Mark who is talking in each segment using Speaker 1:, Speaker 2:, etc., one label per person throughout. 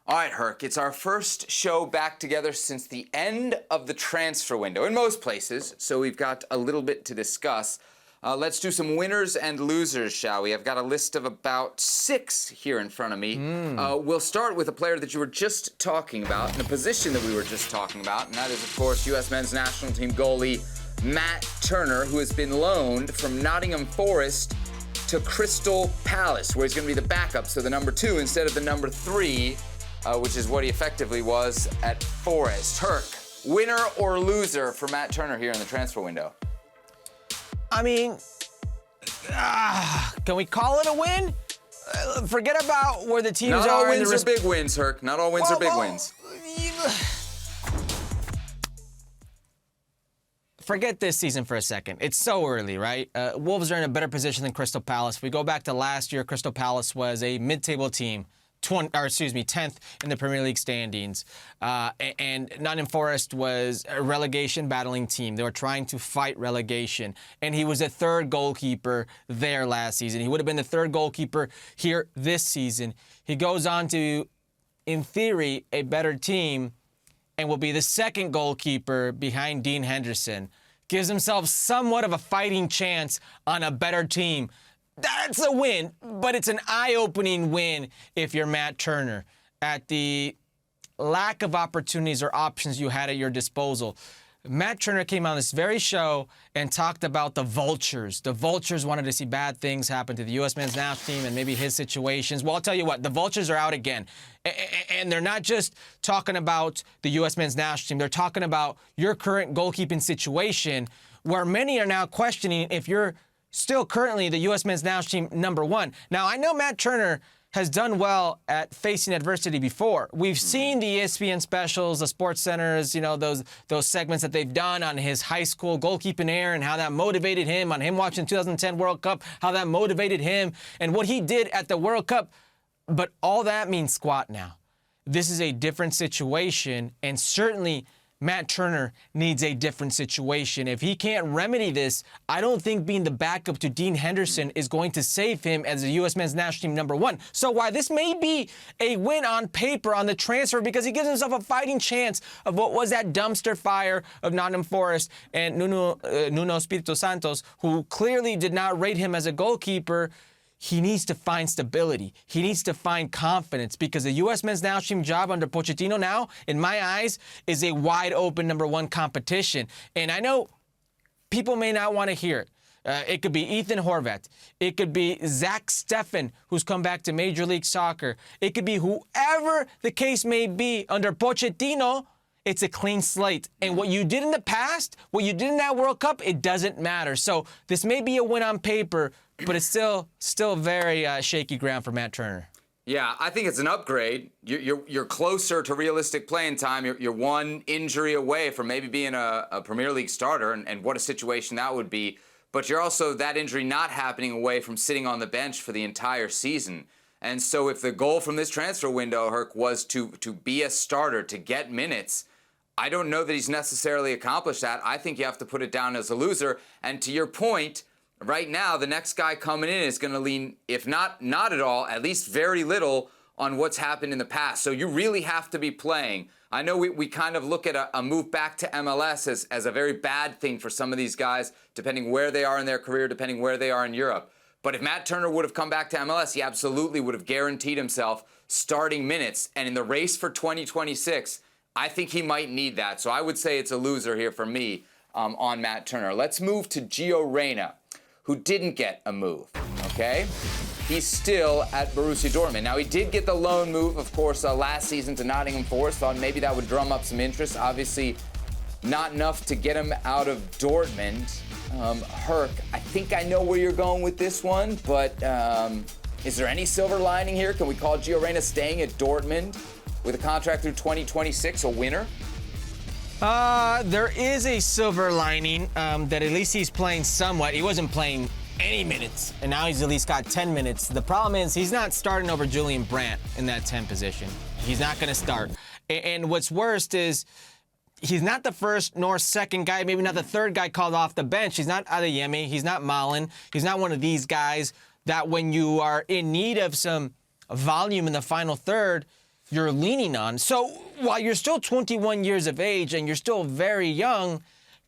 Speaker 1: All right, Herc, it's our first show back together since the end of the transfer window in most places, so we've got a little bit to discuss. Let's do some winners and losers, shall we? I've got a list of about 6 here in front of me. We'll start with a player that you were just talking about, in a position that we were just talking about, and that is, of course, U.S. men's national team goalie Matt Turner, who has been loaned from Nottingham Forest to Crystal Palace, where he's going to be the backup, so the number 2 instead of the number 3. Which is what he effectively was at Forest. Herc, winner or loser for Matt Turner here in the transfer window?
Speaker 2: I mean, can we call it a win? Forget about where the teams are.
Speaker 1: Not all wins are big wins, Herc. Not all wins are big wins.
Speaker 2: Forget this season for a second. It's so early, right? Wolves are in a better position than Crystal Palace. If we go back to last year, Crystal Palace was a mid-table team. 10th in the Premier League standings. And Nottingham Forest was a relegation battling team. They were trying to fight relegation. And he was a third goalkeeper there last season. He would have been the third goalkeeper here this season. He goes on to, in theory, a better team and will be the second goalkeeper behind Dean Henderson. Gives himself somewhat of a fighting chance on a better team. That's a win, but it's an eye-opening win if you're Matt Turner at the lack of opportunities or options you had at your disposal. Matt Turner came on this very show and talked about the vultures. The vultures wanted to see bad things happen to the U.S. men's national team and maybe his situations. Well, I'll tell you what, the vultures are out again. And they're not just talking about the U.S. men's national team. They're talking about your current goalkeeping situation, where many are now questioning if you're still currently the U.S. men's national team number 1. Now, I know Matt Turner has done well at facing adversity before. We've seen the ESPN specials, the Sports Centers, you know, those segments that they've done on his high school goalkeeping era and how that motivated him, on him watching the 2010 World Cup, how that motivated him, and what he did at the World Cup. But all that means squat now. This is a different situation, and certainly Matt Turner needs a different situation. If he can't remedy this, I don't think being the backup to Dean Henderson is going to save him as the U.S. men's national team number 1. So while this may be a win on paper on the transfer because he gives himself a fighting chance of what was that dumpster fire of Nottingham Forest and Nuno Espirito Santos, who clearly did not rate him as a goalkeeper, he needs to find stability. He needs to find confidence because the U.S. men's national team job under Pochettino now, in my eyes, is a wide open number 1 competition. And I know people may not want to hear it. It could be Ethan Horvath. It could be Zach Steffen, who's come back to Major League Soccer. It could be whoever the case may be under Pochettino. It's a clean slate. And what you did in the past, what you did in that World Cup, it doesn't matter. So this may be a win on paper, but it's still very shaky ground for Matt Turner.
Speaker 1: Yeah, I think it's an upgrade. You're closer to realistic playing time. You're one injury away from maybe being a Premier League starter, and what a situation that would be. But you're also, that injury not happening, away from sitting on the bench for the entire season. And so if the goal from this transfer window, Herc, was to be a starter, to get minutes, I don't know that he's necessarily accomplished that. I think you have to put it down as a loser. And to your point, right now, the next guy coming in is going to lean, if not at all, at least very little on what's happened in the past. So you really have to be playing. I know we kind of look at a move back to MLS as a very bad thing for some of these guys, depending where they are in their career, depending where they are in Europe. But if Matt Turner would have come back to MLS, he absolutely would have guaranteed himself starting minutes. And in the race for 2026, I think he might need that. So I would say it's a loser here for me on Matt Turner. Let's move to Gio Reyna, who didn't get a move, okay? He's still at Borussia Dortmund. Now, he did get the loan move, of course, last season to Nottingham Forest. Thought maybe that would drum up some interest. Obviously, not enough to get him out of Dortmund. Herc, I think I know where you're going with this one, but is there any silver lining here? Can we call Gio Reyna staying at Dortmund with a contract through 2026 a winner?
Speaker 2: There is a silver lining that at least he's playing somewhat. He wasn't playing any minutes, and now he's at least got 10 minutes. The problem is he's not starting over Julian Brandt in that 10 position. He's not going to start. And what's worst is he's not the first nor second guy, maybe not the third guy called off the bench. He's not Adeyemi. He's not Malen. He's not one of these guys that when you are in need of some volume in the final third, you're leaning on. So while you're still 21 years of age and you're still very young,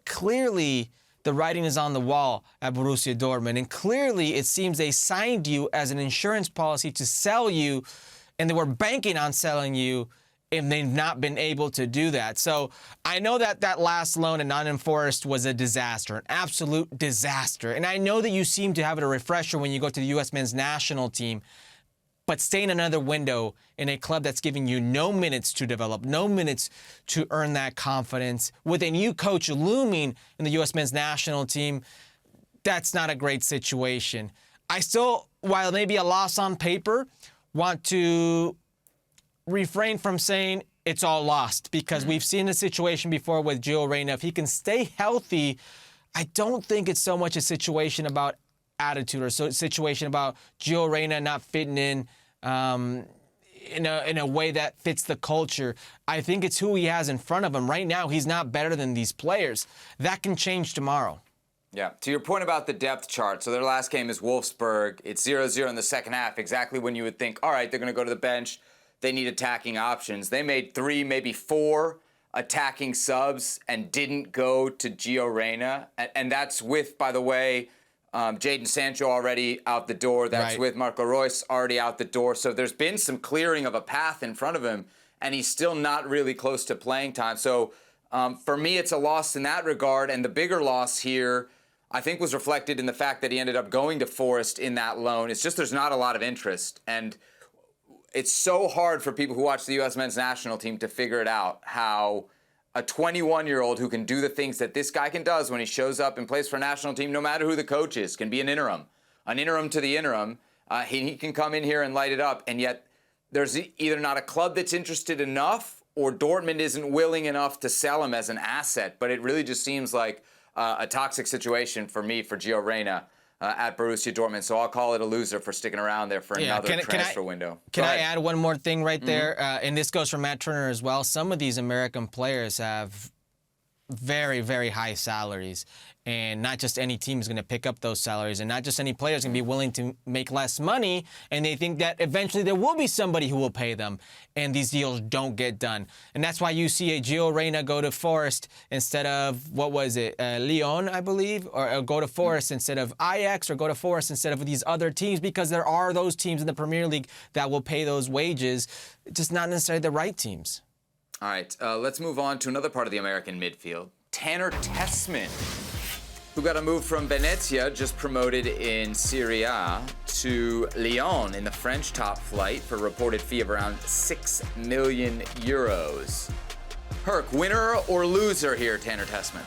Speaker 2: clearly the writing is on the wall at Borussia Dortmund. And clearly it seems they signed you as an insurance policy to sell you, and they were banking on selling you, and they've not been able to do that. So I know that that last loan at Nottingham Forest was a disaster, an absolute disaster. And I know that you seem to have it a refresher when you go to the U.S. men's national team. But staying another window in a club that's giving you no minutes to develop, no minutes to earn that confidence, with a new coach looming in the U.S. men's national team, that's not a great situation. I still, while maybe a loss on paper, want to refrain from saying it's all lost, because we've seen a situation before with Gio Reyna. If he can stay healthy, I don't think it's so much a situation about attitude or so situation about Gio Reyna not fitting in a way that fits the culture. I think it's who he has in front of him. Right now, he's not better than these players. That can change tomorrow.
Speaker 1: Yeah, to your point about the depth chart, so their last game is Wolfsburg. It's 0-0 in the second half, exactly when you would think, all right, they're going to go to the bench. They need attacking options. They made 3, maybe 4 attacking subs and didn't go to Gio Reyna. And that's with, by the way, Jadon Sancho already out the door. That's
Speaker 2: right.
Speaker 1: with Marco Reus already out the door. So there's been some clearing of a path in front of him, and he's still not really close to playing time. So for me, it's a loss in that regard. And the bigger loss here, I think, was reflected in the fact that he ended up going to Forest in that loan. It's just there's not a lot of interest. And it's so hard for people who watch the U.S. men's national team to figure it out, how a 21-year-old who can do the things that this guy can does when he shows up and plays for a national team, no matter who the coach is, can be an interim to the interim. He can come in here and light it up, and yet there's either not a club that's interested enough or Dortmund isn't willing enough to sell him as an asset. But it really just seems like a toxic situation for me, for Gio Reyna at Borussia Dortmund. So I'll call it a loser for sticking around there for another transfer window.
Speaker 2: Can I add one more thing right there? And this goes for Matt Turner as well. Some of these American players have very, very high salaries. And not just any team is going to pick up those salaries, and not just any player is going to be willing to make less money, and they think that eventually there will be somebody who will pay them, and these deals don't get done. And that's why you see a Gio Reyna go to Forest instead of, what was it, Lyon, I believe, or go to Forest instead of Ajax, or go to Forest instead of these other teams, because there are those teams in the Premier League that will pay those wages, just not necessarily the right teams.
Speaker 1: All right, let's move on to another part of the American midfield. Tanner Tesman, who got a move from Venezia, just promoted in Serie A, to Lyon in the French top flight for a reported fee of around 6 million euros. Herc, winner or loser here, Tanner Tesman?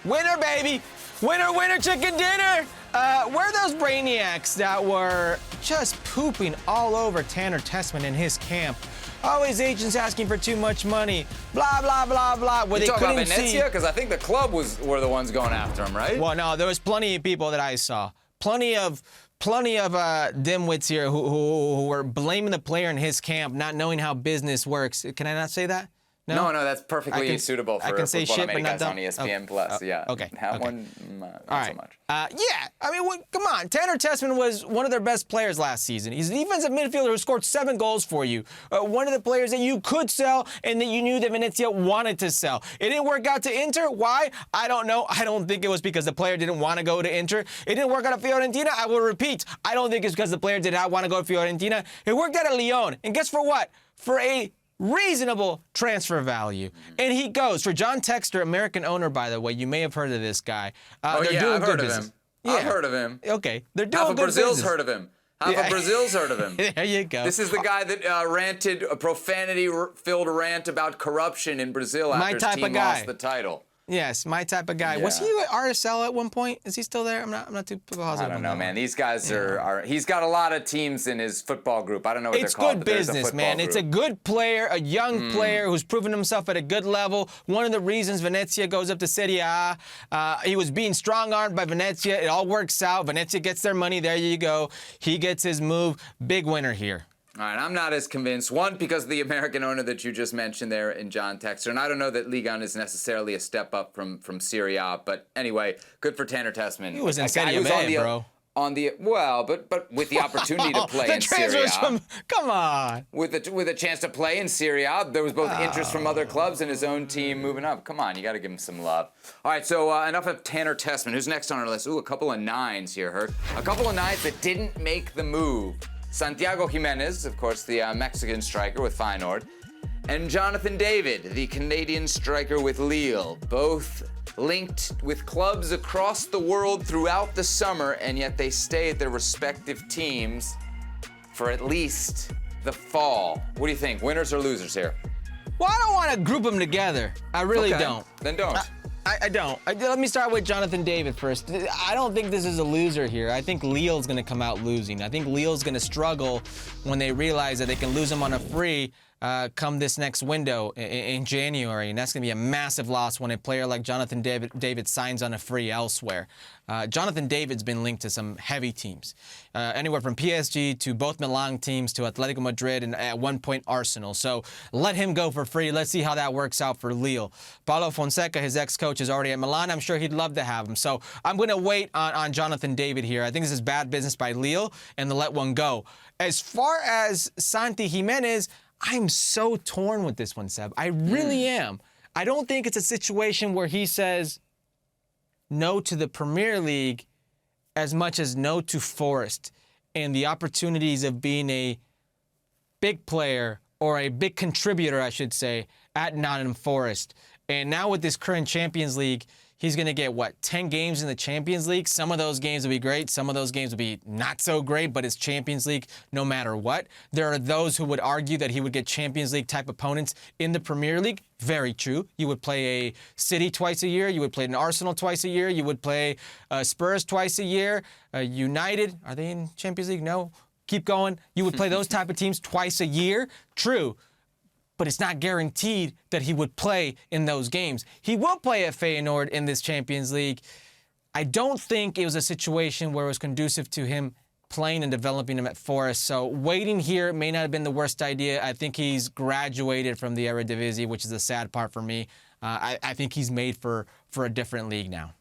Speaker 2: Winner, baby! Winner, winner, chicken dinner! Where are those brainiacs that were just pooping all over Tanner Tesman in his camp? Always agents asking for too much money. Blah, blah, blah, blah. Where
Speaker 1: You
Speaker 2: they
Speaker 1: talking about
Speaker 2: couldn't
Speaker 1: Venezia?
Speaker 2: see.
Speaker 1: Because I think the club were the ones going after him, right?
Speaker 2: Well, no, there was plenty of people that I saw. Plenty of dimwits here who were blaming the player in his camp, not knowing how business works. Can I not say that?
Speaker 1: No, that's perfectly suitable for
Speaker 2: I can say shit, but not
Speaker 1: on ESPN Plus. Yeah.
Speaker 2: Okay.
Speaker 1: That one, not so much.
Speaker 2: Yeah, I mean, come on. Tanner Tesman was one of their best players last season. He's an defensive midfielder who scored 7 goals for you. One of the players that you could sell and that you knew that Venezia wanted to sell. It didn't work out to Inter. Why? I don't know. I don't think it was because the player didn't want to go to Inter. It didn't work out at Fiorentina. I will repeat. I don't think it's because the player did not want to go to Fiorentina. It worked out at Lyon. And guess for what? For a reasonable transfer value. And he goes for John Textor, American owner, by the way. You may have heard of this guy. They're doing
Speaker 1: I've
Speaker 2: good
Speaker 1: heard of
Speaker 2: business.
Speaker 1: him.
Speaker 2: Yeah.
Speaker 1: I've heard of him.
Speaker 2: Okay, they're doing
Speaker 1: Half of
Speaker 2: good
Speaker 1: Brazil's
Speaker 2: business.
Speaker 1: heard of him. Half of Brazil's heard of him.
Speaker 2: There you go.
Speaker 1: This is the guy that ranted a profanity-filled rant about corruption in Brazil after his team lost the title.
Speaker 2: Yes, my type of guy.
Speaker 1: Yeah.
Speaker 2: Was he at RSL at one point? Is he still there? I'm not too positive.
Speaker 1: I don't know, man. These guys are. He's got a lot of teams in his football group. I don't know what they're called.
Speaker 2: It's good business, man. It's a good player, a young player who's proven himself at a good level. One of the reasons Venezia goes up to Serie A, he was being strong-armed by Venezia. It all works out. Venezia gets their money. There you go. He gets his move. Big winner here.
Speaker 1: All right, I'm not as convinced. One, because of the American owner that you just mentioned there in John Textor. And I don't know that Ligue 1 is necessarily a step up from Serie A. But anyway, good for Tanner Tesman.
Speaker 2: He was in Serie B, bro.
Speaker 1: But with the opportunity to play in Serie A.
Speaker 2: Come on.
Speaker 1: With a chance to play in Serie A, there was both interest from other clubs and his own team moving up. Come on, you got to give him some love. All right, so enough of Tanner Tesman. Who's next on our list? Ooh, a couple of nines here, Hurt. A couple of nines that didn't make the move. Santiago Gimenez, of course, the Mexican striker with Feyenoord, and Jonathan David, the Canadian striker with Lille, both linked with clubs across the world throughout the summer, and yet they stay at their respective teams for at least the fall. What do you think? Winners or losers here?
Speaker 2: Well, I don't want to group them together. I really don't.
Speaker 1: Then don't.
Speaker 2: I don't. Let me start with Jonathan David first. I don't think this is a loser here. I think Lille's going to come out losing. I think Lille's going to struggle when they realize that they can lose him on a free come this next window in January, and that's going to be a massive loss when a player like Jonathan David signs on a free elsewhere. Jonathan David's been linked to some heavy teams, anywhere from PSG to both Milan teams to Atletico Madrid and at one point Arsenal. So let him go for free. Let's see how that works out for Lille. Paulo Fonseca, his ex-coach, is already at Milan. I'm sure he'd love to have him. So I'm going to wait on Jonathan David here. I think this is bad business by Lille, and to let one go. As far as Santi Gimenez, I'm so torn with this one, Seb. I really am. I don't think it's a situation where he says no to the Premier League as much as no to Forest and the opportunities of being a big player or a big contributor, I should say, at Nottingham Forest. And now with this current Champions League, he's going to get, 10 games in the Champions League? Some of those games will be great. Some of those games will be not so great, but it's Champions League no matter what. There are those who would argue that he would get Champions League type opponents in the Premier League. Very true. You would play a City twice a year. You would play an Arsenal twice a year. You would play Spurs twice a year. United, are they in Champions League? No. Keep going. You would play those type of teams twice a year. True. But it's not guaranteed that he would play in those games. He will play at Feyenoord in this Champions League. I don't think it was a situation where it was conducive to him playing and developing him at Forest. So waiting here may not have been the worst idea. I think he's graduated from the Eredivisie, which is the sad part for me. I think he's made for a different league now.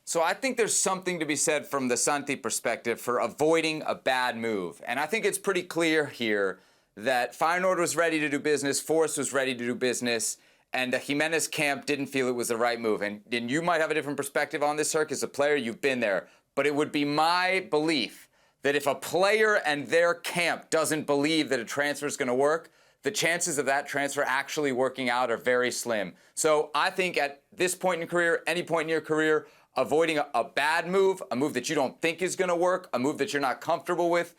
Speaker 1: So I think there's something to be said from the Santi perspective for avoiding a bad move. And I think it's pretty clear here that Feyenoord was ready to do business, Forest was ready to do business, and the Gimenez camp didn't feel it was the right move. And you might have a different perspective on this, Herc, as a player, you've been there. But it would be my belief that if a player and their camp doesn't believe that a transfer is going to work, the chances of that transfer actually working out are very slim. So I think at this point in your career, any point in your career, avoiding a bad move, a move that you don't think is going to work, a move that you're not comfortable with,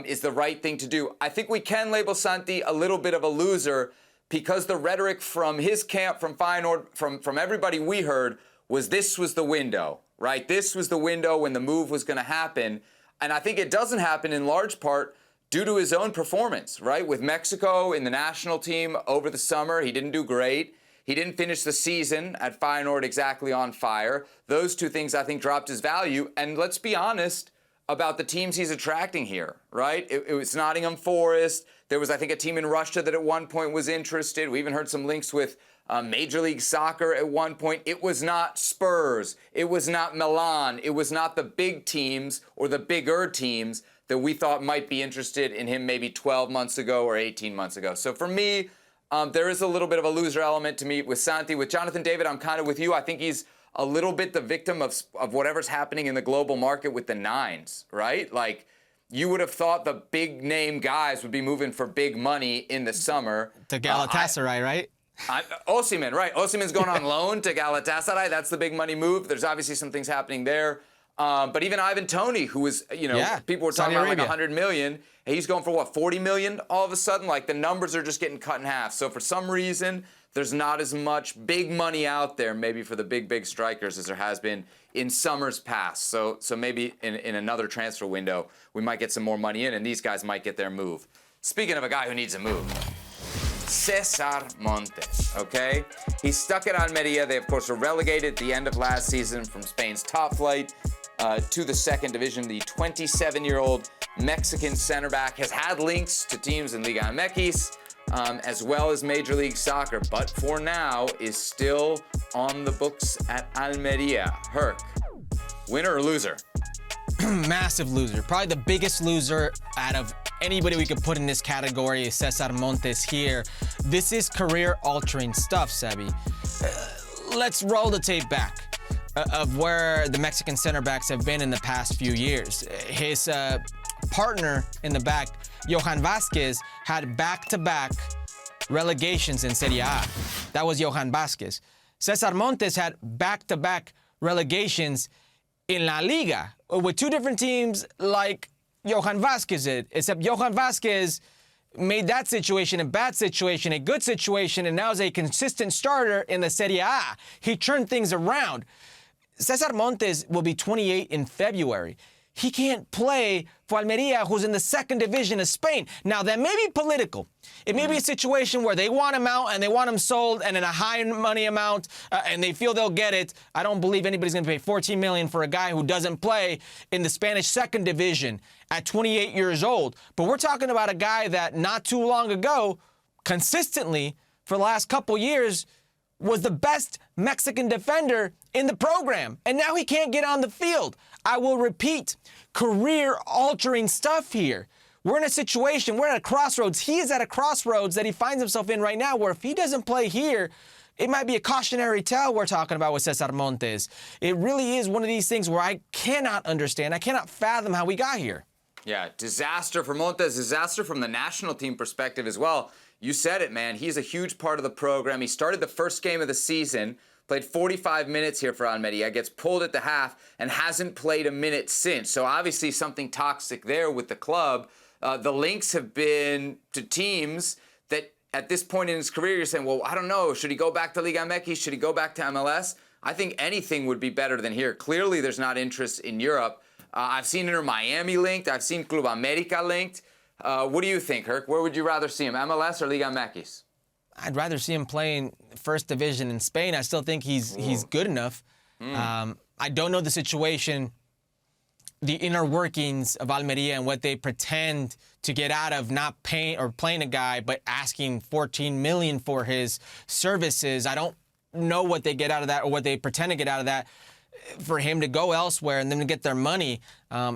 Speaker 1: is the right thing to do. I think we can label Santi a little bit of a loser because the rhetoric from his camp, from Feyenoord, from everybody we heard, was this was the window, right? This was the window when the move was going to happen. And I think it doesn't happen in large part due to his own performance, right? With Mexico in the national team over the summer, he didn't do great. He didn't finish the season at Feyenoord exactly on fire. Those two things, I think, dropped his value. And let's be honest about the teams he's attracting here, right? It was Nottingham Forest. There was, I think, a team in Russia that at one point was interested. We even heard some links with Major League Soccer at one point. It was not Spurs. It was not Milan. It was not the big teams or the bigger teams that we thought might be interested in him maybe 12 months ago or 18 months ago. So for me, there is a little bit of a loser element to me with Santi. With Jonathan David, I'm kind of with you. I think he's a little bit the victim of whatever's happening in the global market with the nines, right? Like, you would have thought the big name guys would be moving for big money in the summer.
Speaker 2: To Galatasaray, right?
Speaker 1: Osimhen, right. Osimhen's going on loan to Galatasaray. That's the big money move. There's obviously some things happening there. But even Ivan Toney, who was, people were talking about like 100 million. He's going for 40 million all of a sudden? Like, the numbers are just getting cut in half. So for some reason, there's not as much big money out there maybe for the big strikers as there has been in summers past. So maybe in another transfer window, we might get some more money in, and these guys might get their move. Speaking of a guy who needs a move, Cesar Montes, okay? He's stuck at Almeria. They, of course, were relegated at the end of last season from Spain's top flight to the second division. The 27-year-old Mexican center back has had links to teams in Liga MX, as well as Major League Soccer, but for now is still on the books at Almeria. Herc, winner or loser?
Speaker 2: massive loser. Probably the biggest loser out of anybody we could put in this category is Cesar Montes here. This is career-altering stuff, Sebi. Let's roll the tape back of where the Mexican center backs have been in the past few years. His partner in the back, Johan Vazquez, had back-to-back relegations in Serie A. That was Johan Vazquez. Cesar Montes had back-to-back relegations in La Liga with two different teams like Johan Vazquez did, except Johan Vazquez made that situation a bad situation, a good situation, and now is a consistent starter in the Serie A. He turned things around. Cesar Montes will be 28 in February. He can't play for Almeria, who's in the second division of Spain. Now, that may be political. It may be a situation where they want him out and they want him sold and in a high money amount, and they feel they'll get it. I don't believe anybody's going to pay $14 million for a guy who doesn't play in the Spanish second division at 28 years old. But we're talking about a guy that not too long ago, consistently, for the last couple years, was the best Mexican defender in the program. And now he can't get on the field. I will repeat, career-altering stuff here. We're in a situation, we're at a crossroads. He is at a crossroads that he finds himself in right now, where if he doesn't play here, it might be a cautionary tale we're talking about with Cesar Montes. It really is one of these things where I cannot understand, I cannot fathom how we got here.
Speaker 1: Yeah, disaster for Montes, disaster from the national team perspective as well. You said it, man. He's a huge part of the program. He started the first game of the season, played 45 minutes here for Almeria, gets pulled at the half, and hasn't played a minute since. So obviously something toxic there with the club. The links have been to teams that at this point in his career, you're saying, well, I don't know. Should he go back to Liga MX? Should he go back to MLS? I think anything would be better than here. Clearly, there's not interest in Europe. I've seen Inter Miami linked. I've seen Club America linked. What do you think, Herc? Where would you rather see him, MLS or Liga MX?
Speaker 2: I'd rather see him playing first division in Spain. I still think he's good enough. I don't know the situation, the inner workings of Almeria and what they pretend to get out of not paying or playing a guy, but asking $14 million for his services. I don't know what they get out of that or what they pretend to get out of that for him to go elsewhere and then to get their money.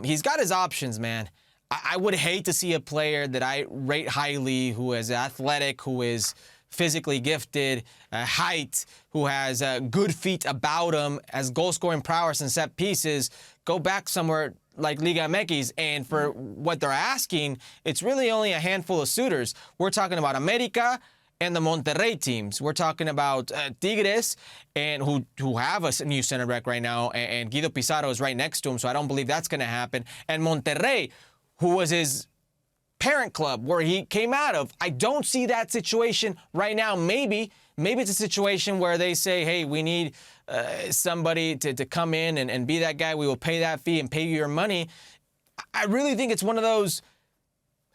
Speaker 2: He's got his options, man. I would hate to see a player that I rate highly, who is athletic, who is physically gifted, height, who has good feet about him, has goal-scoring prowess and set pieces, go back somewhere like Liga MX, and for what they're asking, it's really only a handful of suitors. We're talking about America and the Monterrey teams. We're talking about Tigres, and who have a new center back right now, and Guido Pizarro is right next to him, so I don't believe that's going to happen. And Monterrey, who was his parent club where he came out of. I don't see that situation right now. Maybe it's a situation where they say, hey, we need somebody to come in and be that guy. We will pay that fee and pay you your money. I really think it's one of those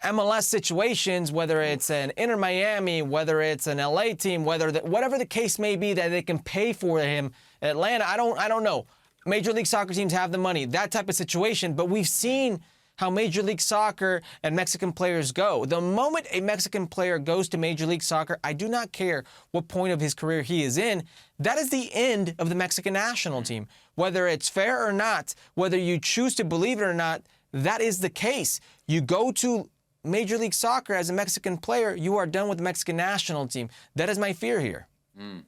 Speaker 2: MLS situations, whether it's an Inter Miami, whether it's an LA team, whatever the case may be, that they can pay for him. Atlanta, I don't know. Major League Soccer teams have the money, that type of situation, but we've seen how Major League Soccer and Mexican players go. The moment a Mexican player goes to Major League Soccer, I do not care what point of his career he is in, that is the end of the Mexican national team. Whether it's fair or not, whether you choose to believe it or not, that is the case. You go to Major League Soccer as a Mexican player, you are done with the Mexican national team. That is my fear here.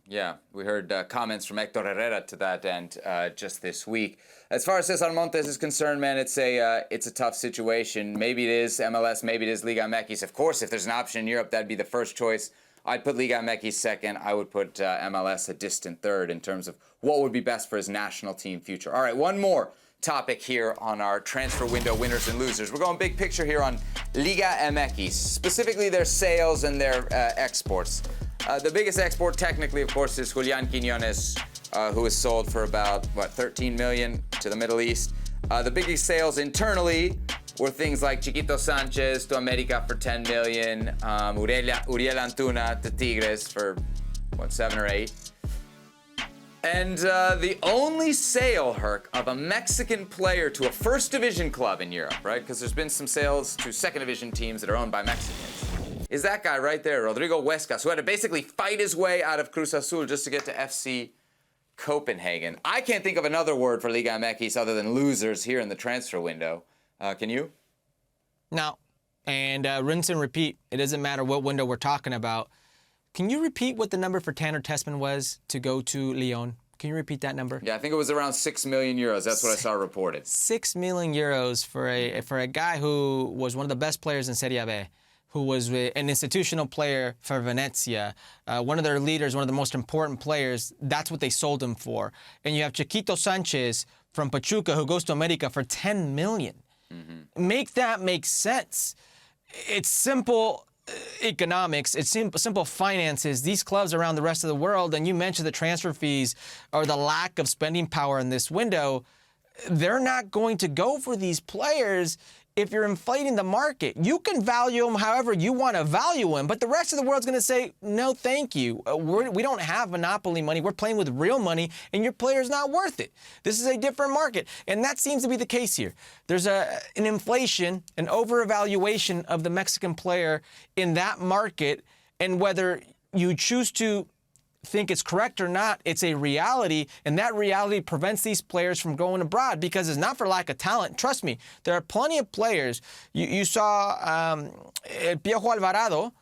Speaker 1: Yeah, we heard comments from Hector Herrera to that end just this week. As far as Cesar Montes is concerned, man, it's a tough situation. Maybe it is MLS, maybe it is Liga MX. Of course, if there's an option in Europe, that'd be the first choice. I'd put Liga MX second. I would put MLS a distant third in terms of what would be best for his national team future. All right, one more topic here on our transfer window winners and losers. We're going big picture here on Liga MX, specifically their sales and their exports. The biggest export, technically, of course, is Julian Quiñones, who was sold for about, $13 million to the Middle East. The biggest sales internally were things like Chiquito Sanchez to America for $10 million, Uriel Antuna to Tigres for, 7 or 8. And the only sale, Herc, of a Mexican player to a first division club in Europe, right? Because there's been some sales to second division teams that are owned by Mexicans, is that guy right there, Rodrigo Huescas, who had to basically fight his way out of Cruz Azul just to get to FC Copenhagen. I can't think of another word for Liga MX other than losers here in the transfer window. Can you?
Speaker 2: No. And rinse and repeat. It doesn't matter what window we're talking about. Can you repeat what the number for Tanner Tesman was to go to Lyon? Can you repeat that number?
Speaker 1: Yeah, I think it was around 6 million euros. That's what I saw reported.
Speaker 2: 6 million euros for a guy who was one of the best players in Serie B, who was an institutional player for Venezia, one of their leaders, one of the most important players. That's what they sold him for. And you have Chiquito Sanchez from Pachuca who goes to America for 10 million. Mm-hmm. Make that make sense. It's simple economics, it's simple finances. These clubs around the rest of the world, and you mentioned the transfer fees or the lack of spending power in this window, they're not going to go for these players if you're inflating the market. You can value them however you want to value them, but the rest of the world's going to say, no, thank you. We don't have monopoly money. We're playing with real money, and your player's not worth it. This is a different market, and that seems to be the case here. There's an inflation, an over-evaluation of the Mexican player in that market, and whether you choose to think it's correct or not, it's a reality, and that reality prevents these players from going abroad because it's not for lack of talent. Trust me, there are plenty of players. You saw Piojo Alvarado,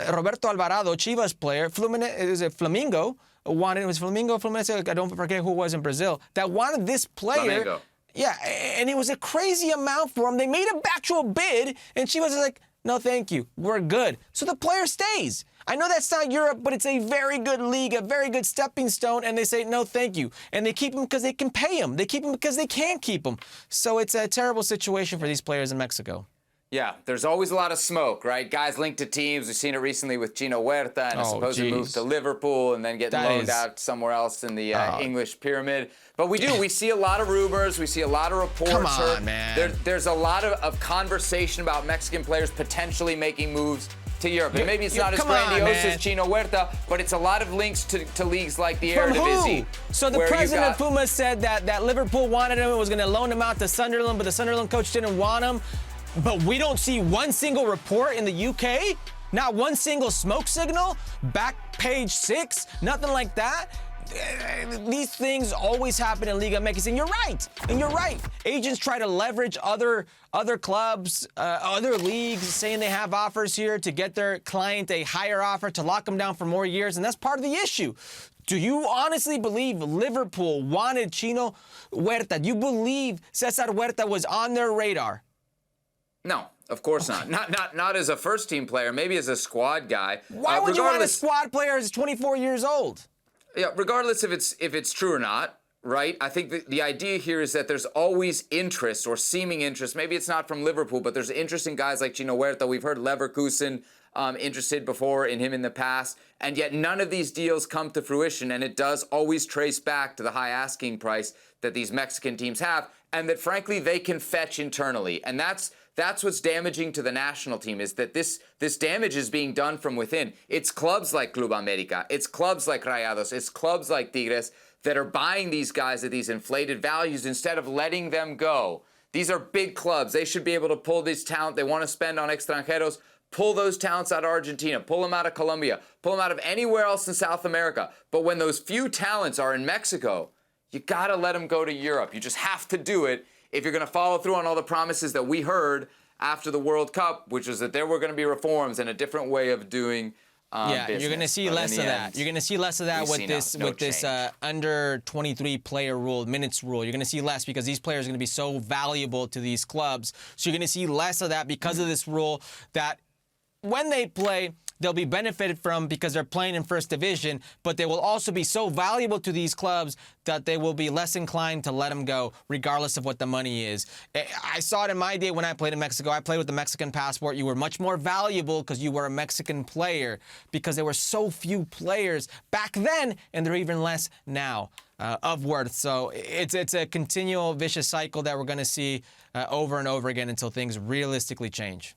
Speaker 2: Roberto Alvarado, Chivas player, Flamingo, wanted, it was Fluminense, I don't forget who it was in Brazil, that wanted this player.
Speaker 1: Flamengo.
Speaker 2: Yeah, and it was a crazy amount for him. They made a actual bid, and Chivas was like, no, thank you. We're good. So the player stays. I know that's not Europe, but it's a very good league, a very good stepping stone, and they say, no, thank you. And they keep him because they can pay him. They keep him because they can keep him. So it's a terrible situation for these players in Mexico.
Speaker 1: Yeah, there's always a lot of smoke, right? Guys linked to teams. We've seen it recently with Gino Huerta and a supposed move to Liverpool and then getting loaned out somewhere else in the English pyramid. But we see a lot of rumors. We see a lot of reports.
Speaker 2: Come on, man.
Speaker 1: There's a lot of conversation about Mexican players potentially making moves to Europe. And maybe it's not as grandiose as Gino Huerta, but it's a lot of links to leagues like the Eredivisie.
Speaker 2: So the president of Puma said that Liverpool wanted him and was going to loan him out to Sunderland, but the Sunderland coach didn't want him. But we don't see one single report in the UK, not one single smoke signal, back page 6, nothing like that. These things always happen in Liga MX, and you're right. Agents try to leverage other clubs, other leagues, saying they have offers here to get their client a higher offer to lock them down for more years, and that's part of the issue. Do you honestly believe Liverpool wanted Chino Huerta? Do you believe Cesar Huerta was on their radar?
Speaker 1: No, of course not. Not as a first-team player, maybe as a squad guy.
Speaker 2: Why would you want a squad player who's 24 years old?
Speaker 1: Yeah, regardless if it's true or not, right? I think the idea here is that there's always interest or seeming interest. Maybe it's not from Liverpool, but there's interest in guys like Chino Huerta. We've heard Leverkusen interested before in him in the past, and yet none of these deals come to fruition, and it does always trace back to the high asking price that these Mexican teams have, and that, frankly, they can fetch internally. And that's what's damaging to the national team, is that this damage is being done from within. It's clubs like Club America, it's clubs like Rayados, it's clubs like Tigres that are buying these guys at these inflated values instead of letting them go. These are big clubs. They should be able to pull this talent they want to spend on extranjeros, pull those talents out of Argentina, pull them out of Colombia, pull them out of anywhere else in South America. But when those few talents are in Mexico, you got to let them go to Europe. You just have to do it if you're going to follow through on all the promises that we heard after the World Cup, which was that there were going to be reforms and a different way of doing business.
Speaker 2: You're going to see less of that. You're going to see less of that with this under 23 player rule, minutes rule. You're going to see less because these players are going to be so valuable to these clubs. So you're going to see less of that because of this rule that when they play, they'll be benefited from because they're playing in first division, but they will also be so valuable to these clubs that they will be less inclined to let them go, regardless of what the money is. I saw it in my day when I played in Mexico. I played with the Mexican passport. You were much more valuable because you were a Mexican player, because there were so few players back then, and there are even less now of worth. So it's a continual vicious cycle that we're going to see over and over again until things realistically change.